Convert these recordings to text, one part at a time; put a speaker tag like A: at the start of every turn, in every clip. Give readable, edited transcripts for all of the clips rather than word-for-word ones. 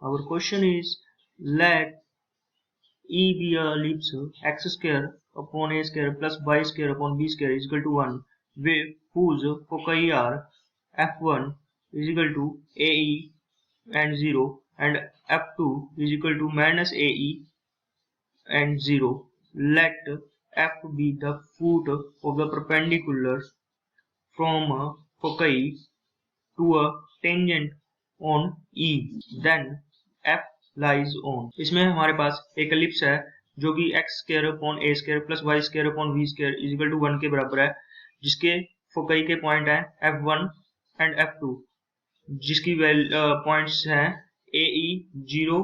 A: Our question is, let E be a ellipse x square upon a square plus y square upon b square is equal to 1, whose foci are f1 is equal to ae and 0 and f2 is equal to minus ae and 0. Let f be the foot of the perpendicular from a foci to a tangent on E. Then f lies on. इसमें हमारे पास एक ellipse है जो कि x square upon a square plus y square upon v square is equal to 1 के बराबर है, जिसके फोकई के पॉइंट हैं f1 एंड f2, जिसकी पॉइंट्स हैं ae 0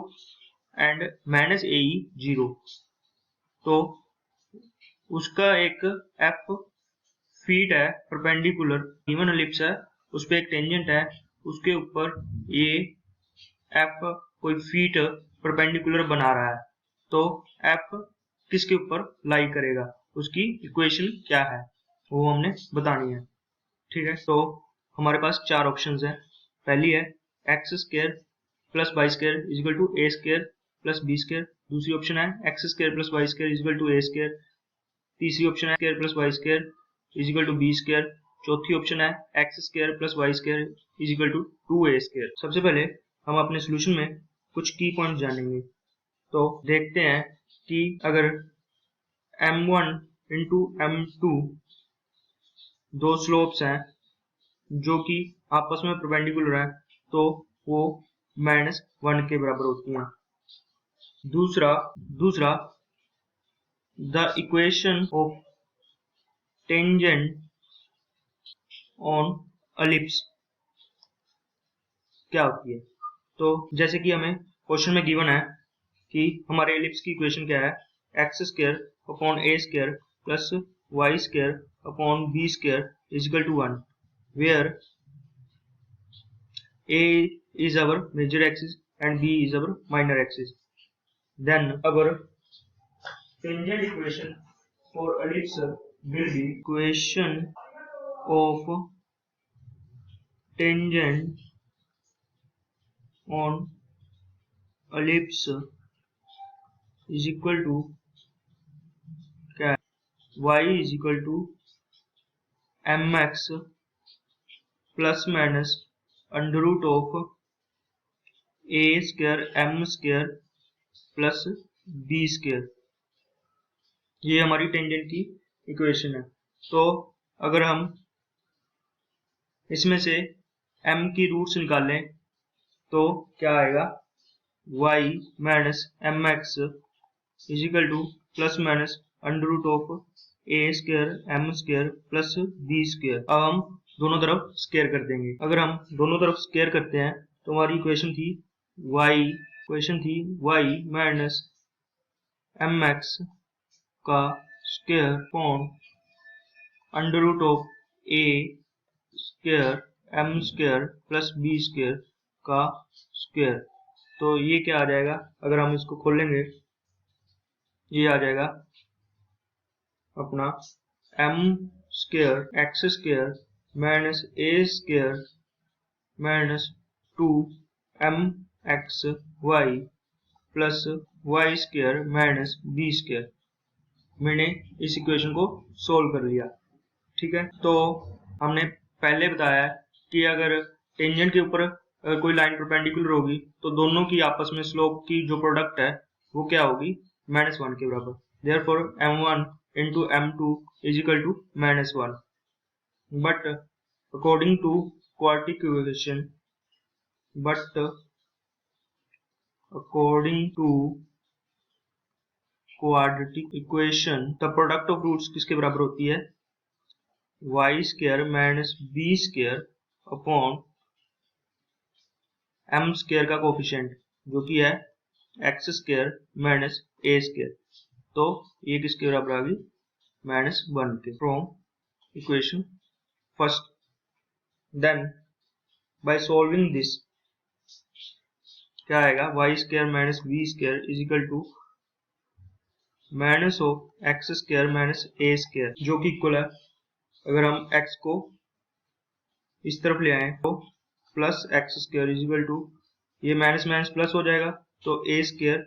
A: एंड माइनस ae 0. तो उसका एक f फीट है परपेंडिकुलर, गिवन एलिप्स है, उस पे एक टेंजेंट है, उसके ऊपर ये f कोई फीट परपेंडिकुलर बना रहा है. तो f किसके ऊपर लाई करेगा, उसकी इक्वेशन क्या है वो हमने बतानी है. ठीक है, तो हमारे पास चार ऑप्शंस हैं. पहली है x square plus y square is equal to A square plus B square. दूसरी ऑप्शन है x square plus y square is equal to A square. तीसरी ऑप्शन है square plus y square is equal to b square. चौथी option है x square plus y square is equal to 2a square. सबसे पहले हम अपने solution में कुछ की पॉइंट जानेंगे. तो देखते हैं कि अगर m1 इंटू m2 दो स्लोप्स हैं जो कि आपस में परपेंडिकुलर हैं, तो वो -1 के बराबर होती हैं. दूसरा the equation of tangent on ellipse क्या होती है. तो जैसे कि हमें क्वेश्चन में गिवन है कि हमारे एलिप्स की इक्वेशन क्या है, x square upon a square plus y square upon b square is equal to 1, where a is our major axis and b is our minor axis. Then our tangent equation for ellipse will be equation of tangent on ellipse is equal to y is equal to mx plus minus under root of a square m square plus b square. ये हमारी tangent की equation है. तो अगर हम इसमें से m की रूट्स निकालें तो क्या आएगा, y minus mx is equal to plus minus under root of a square m square plus b square. अब हम दोनों तरफ स्क्वायर कर देंगे. अगर हम दोनों तरफ स्क्वायर करते हैं तो हमारी इक्वेशन थी y माइनस mx का square upon under root of a square m square plus b square का स्क्वायर. तो ये क्या आ जाएगा, अगर हम इसको खोलेंगे ये आ जाएगा अपना m square x square minus a square minus 2mx y plus y square minus b square. मैंने इस इक्वेशन को सोल्व कर लिया. ठीक है, तो हमने पहले बताया कि अगर टेंजेंट के ऊपर कोई लाइन परपेंडिकुलर होगी तो दोनों की आपस में स्लोप की जो प्रोडक्ट है वो क्या होगी, -1 के बराबर. Therefore m1 into m2 is equal to -1. But according to quadratic equation the product of roots किसके बराबर होती है, y square minus b square upon m square का कोफिशिएंट जो कि है x square minus a square. तो ये किसके बराबर आ गई, -1 के. From equation first. Then by solving this क्या आएगा, y square minus b square is equal to minus of x square minus a square, जो कि इक्वल है, अगर हम x को इस तरफ ले आए तो plus x square is equal to ये माइनस माइनस प्लस हो जाएगा, तो A square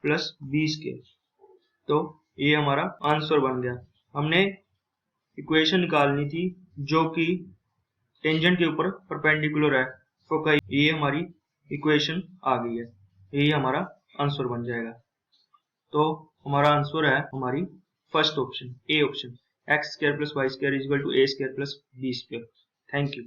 A: plus B square. तो ये हमारा आंसर बन गया। हमने इक्वेशन निकालनी थी जो कि टेंजेंट के ऊपर परपेंडिकुलर है, तो ये हमारी इक्वेशन आ गई है, यही हमारा आंसर बन जाएगा। तो हमारा आंसर है हमारी first option, A option, x square plus y square is equal to A square plus B square. Thank you.